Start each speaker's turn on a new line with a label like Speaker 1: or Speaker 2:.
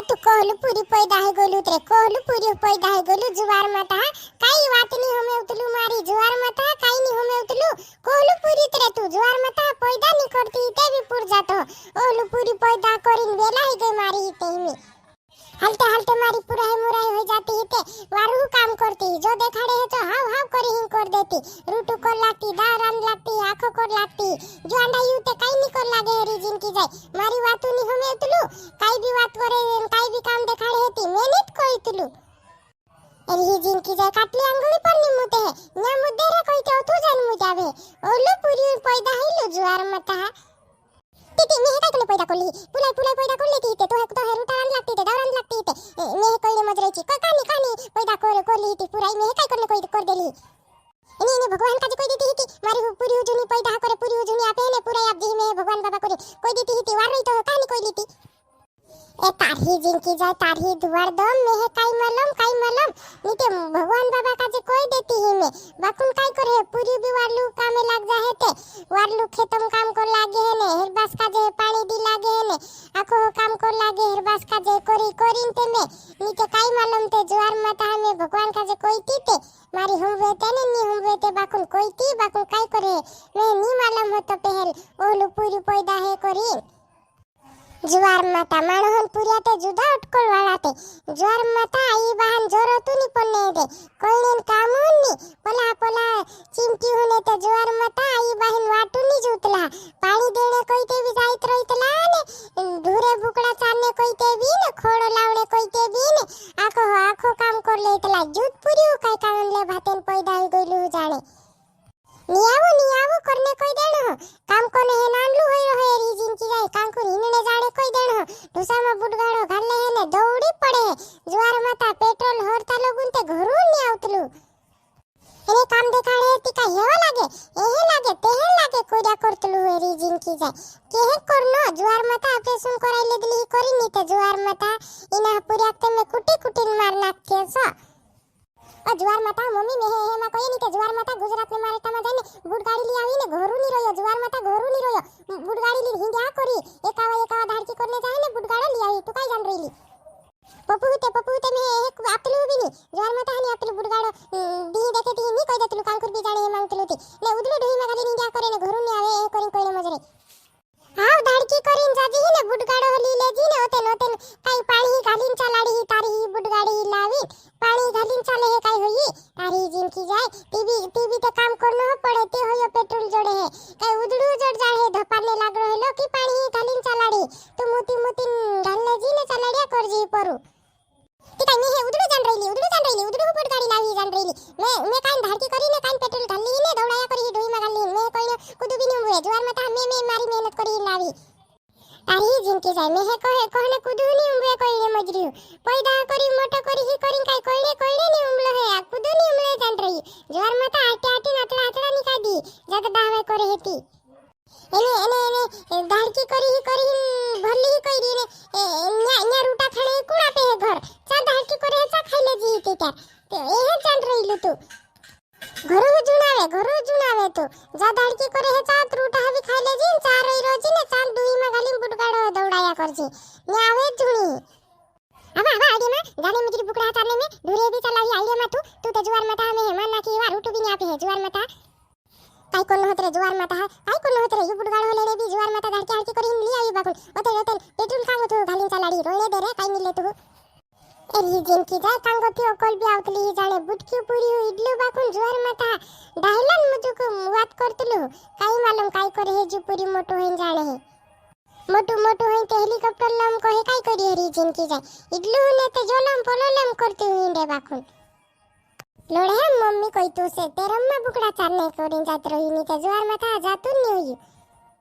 Speaker 1: तू कहलू पूरी पैदा है गोलू रे कहलू पूरी पैदा है गोलू जुवार माता काई बात नहीं हमें उतलू मारी जुवार माता काई नहीं हमें उतलू कहलू पूरी रे तू जुवार माता पैदा नहीं करती ते भी पुर जातो ओलू पूरी पैदा करिन वेला ही गई मारी ते में हलते हलते मारी पूरा है मुराई हो जाती है ते वारू काम करती जो देखाड़े है तो हाव हाव करी ही कर देती रूटू को लागती दारान लागती आंखों को लागती जो अंडा यू ते काई नहीं कर लागे हरी जिनकी जाय मारी वातू नहीं हमें उतलू काई भी बात करे काई भी काम देखाड़े हेती मैंने कोई उतलू अरे ही जिनकी जाय काटली अंगुली पर नहीं मुते है न्या मुद्दे रे कोई तो तू जान मुजावे ओलू पूरी पैदा है लो जुआर मता ती मी हे काय कोणी पैदा करली पुलाई पैदा करली ती ते तो हे रुटारान लागती ते दारान लागती ते मी हे कळले मजरायची कानी पैदा करली ती पुराई मी हे काय करले कोई कर देली इनी भगवान काजी कोई देती हिती मारी पूरी उजुनी पैदा करे पूरी उजुनी आपे ने पुराई आप जी में भगवान बाबा करे कोई देती हिती वार रही तो कहानी कोई लीती ए तारही जिनकी जाय तारही दुवार दम में है काई मलम नीते भगवान बाबा काजी कोई देती ही में बाकुन काय करे पूरी भी वारलू कामे लाग जाए ते वारलू खेतम काम को लागे है ने हरबास काजे पानी दी लागे है ने आखो काम को लागे हरबास काजे कोरीन ते में नीते काई मालूम ते जुआर माता में भगवान काजे कोई तीते मारी हमवे ते ने नी हमवे ते बाकुन कोई ती बाकुन काय करे मैं नी मालूम हो तो पहल ओलू पूरी पैदा है करीन जुवार माता माणहन पुऱ्या ते जुदा अटकल वाला ते जुवार माता आई बहन जोरो तुनी पन्ने दे कोईनेन कामून नी पला चिमटी होने ते जुवार माता आई बहन वाटूनी जुतला पाणी देणे कोई ते भी जाईत रहितला ने धुरे बुकड़ा चालने कोई ते भी ने खोडो लावणे कोई ते भी ने आखो काम कर लेतला जुत पुरी काय कामले भातेन पैदा होई गइलू जाणे नियावो करने कोई देणो काम कोने हे नानलू होई रहे री जिनकी जाय काम को हिनने जाडे कोई देणो ढुसामा बुडगाडो घालले हे ने दौडी पडे जुवार माता पेट्रोल होरता लोगुन ते घरून नी आवतलू एने काम देखाडे ती काय हेवा लागे एहे लागे तेहे लागे कोइडा करतलू हे री जिनकी जाय केहे करनो जुवार माता ऑपरेशन करायले दिली करी नी ते जुवार माता इना पुऱ्याते में कुटी मार नाखते सो जुवार माता मम्मी में हे मा कोई नहीं के जुवार माता गुजरात में मारे तमा जाने बुड गाड़ी ली आवी ने घरू नी रोयो जुवार माता घरू नी रोयो बुड गाड़ी ली हिंद्या करी एकावा धाड़की करने जाए ने बुड गाड़ी ली आवी तू काय जान रहीली पप्पू ते में एक आपलू भी नी जुवार माता हनी आपलू बुड गाड़ो दी देखे ती नी कोई देतलू कांकुर भी जाने मांगतलू ती ने उदलू ढोई में गाली हिंद्या करे ने घरू नी आवे ए करी कोई मजरे हाव धाड़की करीन जाजी ने बुड गाड़ो हली लेजी ने ओतेन काई पाणी घालीन चालाडी तारी बुड गाड़ी लावी पाणी घालीन चाले हे काय होई तारी जिनकी जाय टीवी ते काम करनो पड़े ते होयो पेट्रोल जोड़े है काय उदड़ू जोड़ जाए है धपाने लाग रहेलो की पाणी घालीन चालाडी तो मोती घालले जी ने चालाडिया करजी परू ती काय मी हे उदड़ू जान रहीली उदड़ू बुड गाड़ी लावी जान रहीली मैं काई धाड़की करी ने काई पेट्रोल घाली ने दौड़ाया करी ढोई में घाली मैं कोई कुदू भी नी हुए जुआर मता मैं मारी मेहनत करी लावी तारी जिनकी जाय मैं हे कहने कुदू नी उमरे कोई ने मजरी पैदा करी मोटो करी ही करी काय कोई नी उमलो है कुदू नी उमले जान रही जुआर मता आटे नातला नी का दी जग दावे करे हेती एने धाड़की करी भरली ही करी ने न्या रूटा खणे कुणा पे है घर चा धाड़की करे चा खाइले जी तेटा ते ए जान रहीलु तू घरू जुनावे तू जा धाड़की करे हे चा रूटा हवी खाइले जी चा रही रोजी ने चा दुई में गाली बुडगाडो दौड़ाया करजी न्यावे जुणी आवा आईडिया में गाली मुजरी बुकड़ा चालने में धुरे भी चलावी आईडिया में तू ते जुवार मता में हेमान नाखी वार उठू भी नी आपे है जुवार मता काय कोन होत रे जुवार माता काय कोन होत रे यु बुडगाड होले बी जुवार माता धाड़की हाड़की करी ली आवी बाकुन ओते पेट्रोल कांगो तू घालीन चालाडी रोळे दे रे काय मिले तू एरी जिनकी जाय कांगो ती ओकल बी आवतली जाने बुटकी पूरी इडलू बाकुन जुवार माता डायलन मुजुक वात करतलू काय मालूम काय करे हे जु पूरी मोटो होइन जाने है मोटू होइन ते हेलीकॉप्टर लम को हे काय करी हरी जिनकी जाय इडलू ने ते जोलम पोलोलम करती हुई रे बाकुन लोड़े मम्मी कोई तू से तेरम्मा बुकड़ा चालने कोरिन जात रही नी ते जुआर माता जातुन नी होई